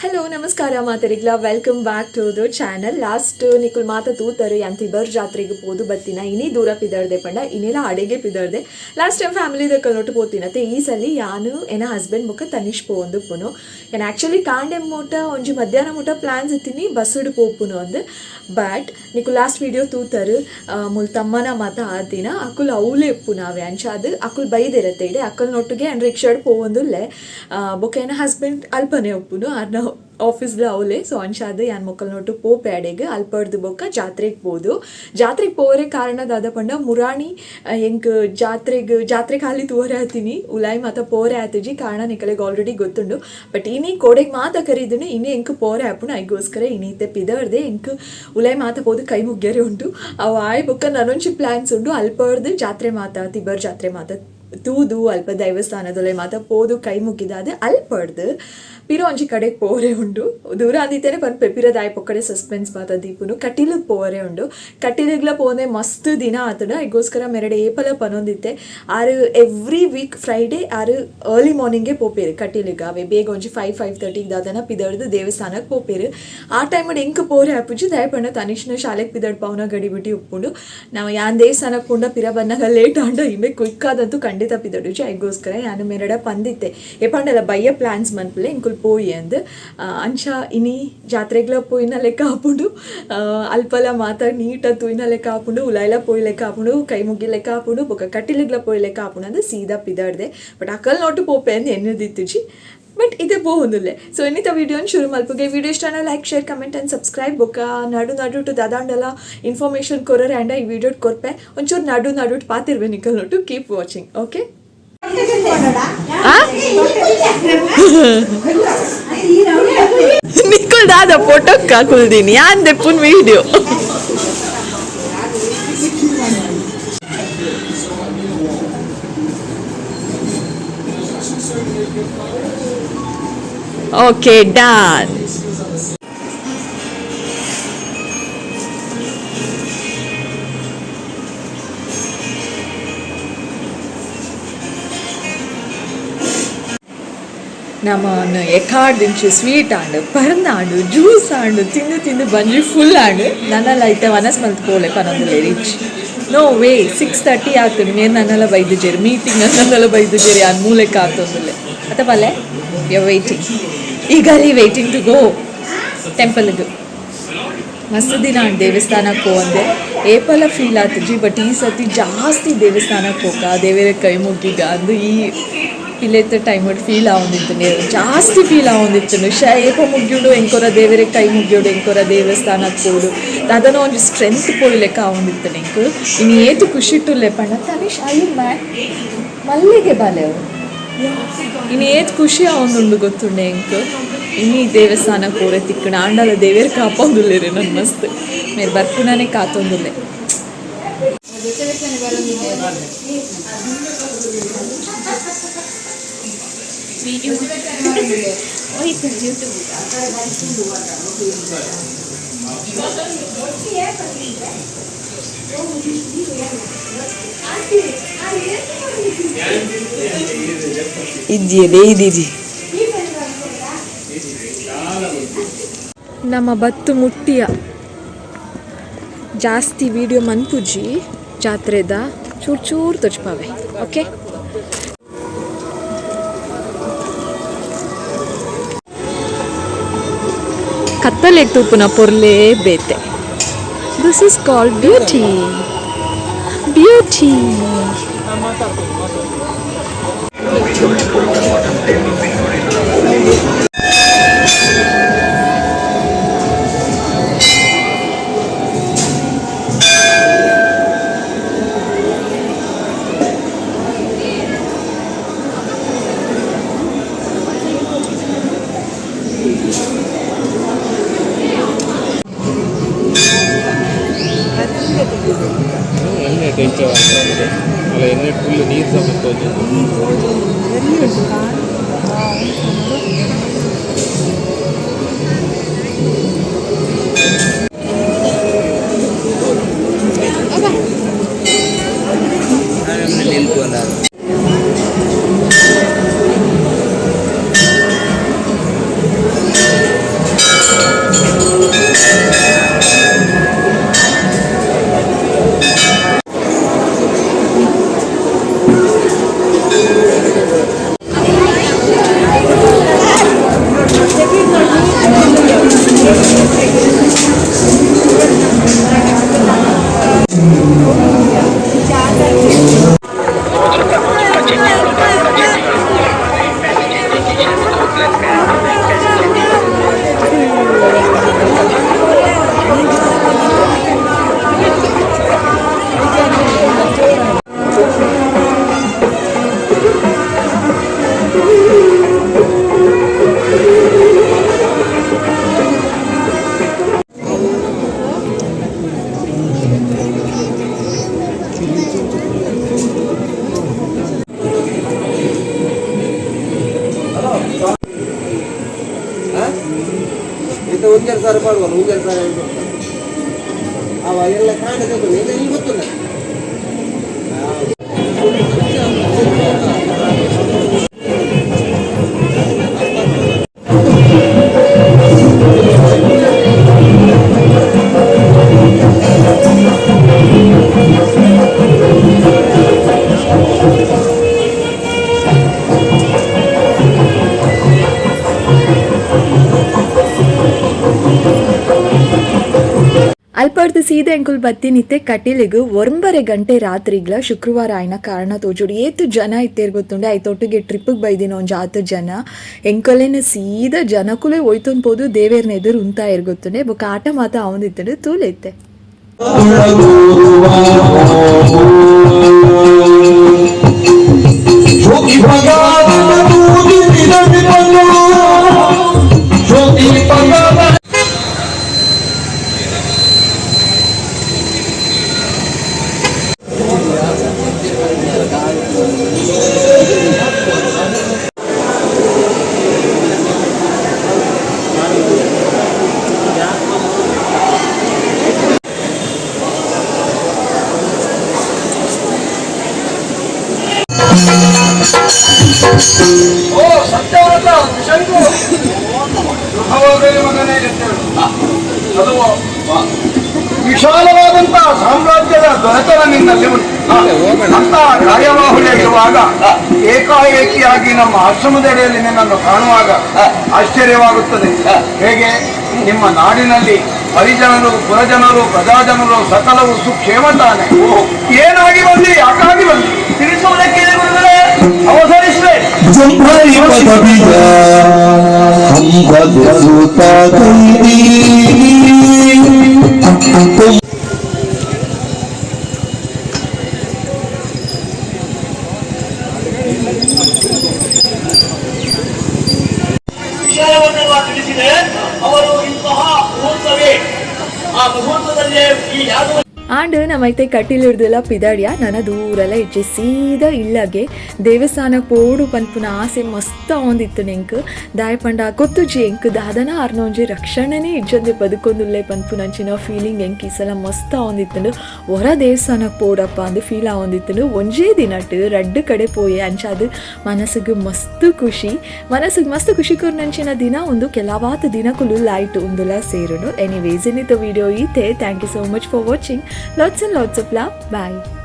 Hello ನಮಸ್ಕಾರ ಮಾತರಿಗ್ಲ welcome back to the channel. Last ನಿಕುಲ್ ಮಾತ ತೂತರು ಯಾಂತಿಬರ್ ಜಾತ್ರೆಗೆ ಪೋದು ಬತ್ತಿನ ಇನಿ ದೂರ ಪಿದರ್ದೆ ಪಂಡ ಇನ್ನೆಲ್ಲ ಅಡೆಗೆ ಪಿದರ್ದೆ ಲಾಸ್ಟ್ ಟೈಮ್ ಫ್ಯಾಮಿಲಿ ಕಲ್ನೊಟ್ಟು ಪೋತಿನತೆ ಈ ಸಲ ಯಾನು ಏನ ಹಸ್ಬೆಂಡ್ ಮುಖ ತನಿಷ್ ಪೋಂದು ಪುನು ಏನು ಆ್ಯಕ್ಚುಲಿ ಕಾಂಡೆ ಮೂಟ ಒಂಜಿ ಮಧ್ಯಾಹ್ನ ಮೂಟ ಪ್ಲಾನ್ಸ್ ಇತ್ತೀನಿ ಬಸ್ಸುಡು ಪೋಪುನು ಅಂದು ಬಟ್ ನಿಕುಲ್ ಲಾಸ್ಟ್ ವಿಡಿಯೋ ತೂತರು ಮುಲ್ ತಮ್ಮನ ಮಾತ ಆದಿನ ಅಕುಲ್ ಅವಲೇ ಪುನಾವೆ ಅಂಚ ಅದು ಅಕುಲ್ ಬೈದಿರತ್ತೆ ಇಡೆ ಅಕಲ್ನೊಟ್ಟಿಗೆ ಅಂಡ್ ರಿಕ್ಷಾಡ್ ಪೋವಂದುಲ್ಲೆ ಬೊಕೇನ ಹಸ್ಬೆಂಡ್ ಅಲ್ಪನೆ ಒಪ್ಪುನು ಅರ್ನ ಆಫೀಸ್లో ಅವಲೇ ಸೊ ಅಂಚಾದ ಯಾನ್ ಮೊಕ್ಕಲ್ನೊಟ್ಟು ಪೋಪೇಡೆಗೆ ಅಲ್ಪಡ್ದು ಬೊಕ್ಕ ಜಾತ್ರೆಗೆ ಪೋದು ಜಾತ್ರೆಗೆ ಪೋರೆ ಕಾರಣದಾದ ಪಂಡ ಮುರಾಣಿ ಎಂಕ್ ಜಾತ್ರೆ ಖಾಲಿ ತೋರೆ ಆತೀನಿ ಉಲಾಯಿ ಮಾತ ಪೋರೆ ಆತಿಜಿ ಕಾರಣ ನಿಕಲೆಗೆ ಆಲ್ರೆಡಿ ಗೊತ್ತುಂಡು ಬಟ್ ಇನಿ ಕೋಡೆಗೆ ಮಾತ ಕರೀದನು ಇನಿ ಎಂಕ್ ಪೋರೆ ಆಪುಣ ಐಗೋಸ್ಕರ ಇನಿತೆ ಪಿದರ್ದೆ ಎಂಕ್ ಉಲಾಯಿ ಮಾತ ಪೋದು ಕೈ ಮುಗ್ಗೆರೆ ಉಂಟು ಅವು ಆಯ್ ಬೊಕ್ಕ ನನೊಂಚಿ ಪ್ಲಾನ್ಸ್ ಉಂಡು ಅಲ್ಪಡ್ದು ಜಾತ್ರೆ ಮಾತ ತಿಬ್ಬರ್ ಜಾತ್ರೆ ಮಾತ ತೂದು ಅಲ್ಪ ದೈವಸ್ಥಾನದೊಲೆ ಮಾತ ಪೋದು ಕೈ ಮುಗಿದಾದೆ ಅಲ್ಪಡ್ದು ಪಿರೋ ಒಂಜಿ ಕಡೆಗೆ ಪೋರೆ ಉಂಡು ದೂರ ಅಂದಿತ್ತೇನೆ ಪನ್ ಪೆಪಿರದಾಯ ಪೊಕ್ಕಡೆ ಸಸ್ಪೆನ್ಸ್ ಮಾತ ದೀಪುನು ಕಟೀಲಿಗೆ ಪೋರೆ ಉಂಡು ಕಟೀಲಿಗ್ಲ ಪೋನೆ ಮಸ್ತ್ ದಿನ ಆತಡ ಈಗೋಸ್ಕರ ಮೆರಡೆ ಏಪಲ ಪನೊಂದಿತ್ತೆ ಆರು ಎವ್ರಿ ವೀಕ್ ಫ್ರೈಡೇ ಆರು ಅರ್ಲಿ ಮಾರ್ನಿಂಗೇ ಪೋಪೇರು ಕಟೀಲಿಗೆ ಅವೇ ಬೇಗ ಒಂಜಿ 5-5:30 ದಾದನ ಪಿದಡ್ದು ದೇವಸ್ಥಾನಕ್ಕೆ ಪೋಪೇರು ಆ ಟೈಮಡ್ ಎಂಕ್ ಪೋರೆ ಆಪುಜಿ ದಯಪಂಡ ತನಿಷ್ನ ಶಾಲೆಗೆ ಪಿದಡ್ ಪವನ ಗಡಿಬಿಟಿ ಉಪ್ಪುಂಡು ನಾವು ಯಾನ್ ದೇವಸ್ಥಾನಕ್ಕೆ ಪುಂಡ ಪಿರ ಬನ್ನಾಗ ಲೇಟ್ ಆಂಡ ಇಮೆ ಕ್ವಿಕ್ಕಾದಂತೂ ಖಂಡಿತ ಪಿದಡುಜಿ ಐಗೋಸ್ಕರ ಯಾನು ಮೆರಡ ಪಂದಿತ್ತೆ ಏಪಂಡಲ್ಲ ಬಯ್ಯ ಪ್ಲಾನ್ಸ್ ಮನ್ಪಲೆ ಎಂಕುಲ್ ಪೋಯಿ ಅಂದು ಅಂಚ ಇನಿ ಜಾತ್ರೆಗ್ಲ ಪೋಯಿನ ಲೆಕ್ಕ ಹಾಪುಂಡು ಅಲ್ಪಲ ಮಾತ ನೀಟ ತೂಯಿನ ಲೆಕ್ಕ ಹಾಪುಂಡು ಉಲಾಯ್ಲ ಪೋಯಿ ಲೆಕ್ಕ ಹಾಪುಂಡು ಕೈ ಮುಗಿ ಲೆಕ್ಕ ಹಾಪುಂಡು ಬೊಕ್ಕ ಕಟ್ಟಿಲಿಗ್ಲ ಪೋಯಿ ಲೆಕ್ಕ ಹಾಪುಂಡು ಅಂದು ಸೀದಾ ಪಿದಾಡ್ದೆ ಬಟ್ ಅಕಲ್ ನೋಟು ಪೋಪೆ ಅಂದು ಎನ್ನದಿತ್ತುಜಿ ಬಟ್ ಇದೇ ಬೋಹೊಂದುಲ್ಲೆ ಸೊ ಇನ್ನಿತ ವಿಡಿಯೋನ ಶುರು ಮಲ್ಪುಗೆ ವಿಡಿಯೋ ಇಷ್ಟನ like share comment and subscribe ಬೊಕ್ಕ ನಡು ಟು ದಾದಾಂಡಲ ಇನ್ಫಾರ್ಮೇಷನ್ ಕೊರರೆ ಆ್ಯಂಡ ಈ ವಿಡಿಯೋಡ್ ಕೊರ್ಪೆ ಒಂಚೂರು ನಡು ಪಾತಿರ್ವೆ ನಿಕಲ್ ನೋಟು ಕೀಪ್ ವಾಚಿಂಗ್ ಓಕೆ ನಿಕುಲ್ ದಾದ ಫೋಟೋ ಕಾಕುಲ್ದೀನಿ ಯಾನ್ ದೆಪ್ಪುನ್ ವಿಡಿಯೋ ಓಕೆ ಡನ್ ನಮ್ಮನ್ನು ಎಕಾಡ್ದಿಂಚು ಸ್ವೀಟ್ ಆಂಡು ಪರಂದಾಂಡು ಜ್ಯೂಸ್ ಆಂಡು ತಿಂದು ಬಂಜಿ ಫುಲ್ ಆಂಡು ನನ್ನೆಲ್ಲ ಐತೆ ವನಸ್ ಮಲ್ತ್ ಪೋಲೆ ಪನೊಂದುಲ್ಲೆ ರೀಚ್ ನೋ ವೇ 6:30 ಆಗ್ತದೆ ಮೇರ್ ನನ್ನೆಲ್ಲ ಬೈದು ಜೇರಿ ಮೀಟಿಂಗ್ ನನ್ನೆಲ್ಲ ಬೈದು ಜೇರಿ ಆ ಮೂಲೆಕ್ಕೆ ಆಗ್ತೊಂದುಲ್ಲೆ ಅಥವಾ ಬಲ್ಲೆ ಯು ವೇಟಿಂಗ್ ಈಗಲಿ ವೇಟಿಂಗ್ ಟು ಗೋ ಟೆಂಪಲ್ಗೆ ಮಸ್ತ್ ದಿನ ದೇವಸ್ಥಾನಕ್ಕೆ ಹೋಗಂದೆ ಏಪಲ ಫೀಲ್ ಆಗ್ತಜಿ ಬಟ್ ಈ ಸತಿ ಜಾಸ್ತಿ ದೇವಸ್ಥಾನಕ್ಕೆ ಹೋಗ ದೇವರ ಕೈ ಮುಗ್ಗಿಗ ಅಂದು ಈ ಇಲ್ಲೆತ್ತ ಟೈಮಡ್ ಫೀಲ್ ಆಗೊಂದಿತ್ತು ಜಾಸ್ತಿ ಫೀಲ್ ಆಗೊಂದಿತ್ತು ಏಪ ಮುಗ್ಗಿಡು ಎಂಕೊರ ದೇವರ ಕೈ ಮುಗ್ಗಿಡು ಎಂಕೊರ ದೇವಸ್ಥಾನಕ್ಕೆ ಹೋಡು ಅದನ್ನು ಒಂದು ಸ್ಟ್ರೆಂತ್ ಪೋಯ್ಲೆಕ್ಕ ಆಗೊಂದಿತ್ತು ಎಂಕು ಇನ್ನು ಏತು ಖುಷಿ ಟುಲ್ಲೆ ಪಣ್ಣ ತನಿಷ್ ಅಯ್ಯೋ ಮಲ್ಲಿಗೆ ಬಾಲೆ ಅವು ಇನ್ನು ಏತ್ ಖುಷಿ ಆಗೊಂದುಂಡು ಗೊತ್ತುಂಡೆ ಎಂಕು ಇನ್ನೀ ದೇವಸ್ಥಾನಕ್ಕೆ ಹೋರೆ ತಿಕ್ಕಣ ಆಂಡಲ ದೇವೇರ್ ಕಾಪೊಂದುಲ್ಲೆ ರೀ ನನ್ನ ಮಸ್ತ್ ಮೇರೆ ಬರ್ಪುನಾನೆ ಕಾತೊಂದುಲ್ಲೆ ಇದ್ದೀರಿ ನಮ್ಮ ಬತ್ತು ಮುಟ್ಟಿಯ ಜಾಸ್ತಿ ವಿಡಿಯೋ ಮನ್ಪುಜಿ ಜಾತ್ರೆದ ಚೂರು ತೊಚ್ಪಾವೆ ಓಕೆ ಕತ್ತಲೆಗೆ ತೂಪುನ ಪೊರ್ಲೇ ಬೇತೆ ದಿಸ್ ಇಸ್ ಕಾಲ್ಡ್ ಬ್ಯೂಟಿ ಅಲ್ಲ ಎಣ್ಣೆ ಫುಲ್ ನೀರು ಸಹ ಎಂತ ಒಂದೆರಡು ಸಾವಿರ ಮಾಡುವ ಒಂದೆರಡು ಸಾವಿರ ಅವ ಎಲ್ಲ ಕಾಣದೆ ಇಲ್ಲಿ ಗೊತ್ತಿಲ್ಲ. ಅಲ್ಪರ್ದು ಸೀದೆ ಎಂಕುಲ್ ಬತ್ತಿನಿತ್ತೆ ಕಟೀಲಿಗೆ 1:30 ಗಂಟೆ ರಾತ್ರಿಗ್ಲ ಶುಕ್ರವಾರ ಆಯ್ನ ಕಾರಣ ತೋಜುಡು ಏತು ಜನ ಇತ್ತೇರ್ ಗೊತ್ತುಂಡೆ ಐತೊಟ್ಟಿಗೆ ಟ್ರಿಪ್ಪಿಗೆ ಬೈದಿನ ಒಂದು 6 ಜನ ಎಂಕೊಲೆನ ಸೀದಾ ಜನಕುಲೆ ಹೋಯ್ತೊಂದು ದೇವೇರ್ನ ಎದುರು ಉಂತಾ ಇರ್ ಗೊತ್ತುಂಡೆ ಬೊಕ್ಕ ಆಟ ಮಾತ ಅವನಿತ್ತಂಡೆ ತೂಲೈತೆ ಓ ಸತ್ಯವ್ರತ ಶಂಕು ಮಗನೇ ಅದು ವಿಶಾಲವಾದಂತಹ ಸಾಮ್ರಾಜ್ಯದ ದೊರೆತನ ನಿನ್ನಲ್ಲಿ ಅಂತ ಕಾರ್ಯವಾಹುಳಿಯಾಗಿರುವಾಗ ಏಕಾಏಕಿಯಾಗಿ ನಮ್ಮ ಆಶ್ರಮದಡಿಯಲ್ಲಿ ನಿನ್ನನ್ನು ಕಾಣುವಾಗ ಆಶ್ಚರ್ಯವಾಗುತ್ತದೆ. ಹೇಗೆ ನಿಮ್ಮ ನಾಡಿನಲ್ಲಿ ಹರಿಜನರು ಪುರಜನರು ಪ್ರಜಾಜನರು ಸಕಲವು ಸುಕ್ಷೇಮ ತಾನೆ. ಏನಾಗಿ ಬಂದಿ ಯಾಕಾಗಿ ಬಂದಿ ತಿಳಿಸುವುದಕ್ಕೆ ಅವಸರಿಸಬೇಡಿ. ವಿಷಯವನ್ನು ತಿಳಿಸಿದೆ. ಅವರು ಇಂತಹ ಮುಹೂರ್ತವೇ ಆ ಮುಹೂರ್ತದಲ್ಲೇ ಈ ಯಾದವ ಆಂಡ್ ನಮ್ಮೈತೆ ಕಟ್ಟಿಲಿಡ್ದೆಲ್ಲ ಪಿದಾಡ್ಯ ನನ್ನ ದೂರೆಲ್ಲ ಇಚ್ಚೆ ಸೀದಾ ಇಲ್ಲಗೆ ದೇವಸ್ಥಾನಕ್ಕೆ ಪೋಡು ಪನ್ಪುನ ಆಸೆ ಮಸ್ತ್ ಆವಂದಿತ್ತು ನೆಂಕ್ ದಾಯಪಂಡ ಕೊತ್ತುಜಿ ಎಂಕ್ ದಾದನ ಅರ್ನೊಂಜಿ ರಕ್ಷಣೆನೇ ಇಜ್ಜಂದೆ ಬದುಕೊಂದುಲ್ಲೆ ಪನ್ಪುನಂಚಿನ ಫೀಲಿಂಗ್ ಎಂಕ್ ಈ ಸಲ ಮಸ್ತ್ ಆವಂದಿತ್ತು. ಹೊರ ದೇವಸ್ಥಾನಕ್ಕೆ ಪೋಡಪ್ಪ ಅಂದು ಫೀಲ್ ಆವಂದಿತ್ತು. ಒಂಜೇ ದಿನಟ್ಟು 2 ಕಡೆ ಪೋಯೆ ಅಂಚಾದು ಮನಸ್ಸಿಗೆ ಮಸ್ತ್ ಖುಷಿ ಕೊರ್ನಂಚಿನ ದಿನ ಒಂದು ಕೆಲವಾತ ದಿನಕ್ಕೂ ಲೈಟ್ ಒಂದುಲ ಸೇರುನು. ಎನಿವೇಸ್ ಇನ್ನಿತ ವಿಡಿಯೋ ಈತೆ. Thank you so much for watching. Lots and lots of love. Bye.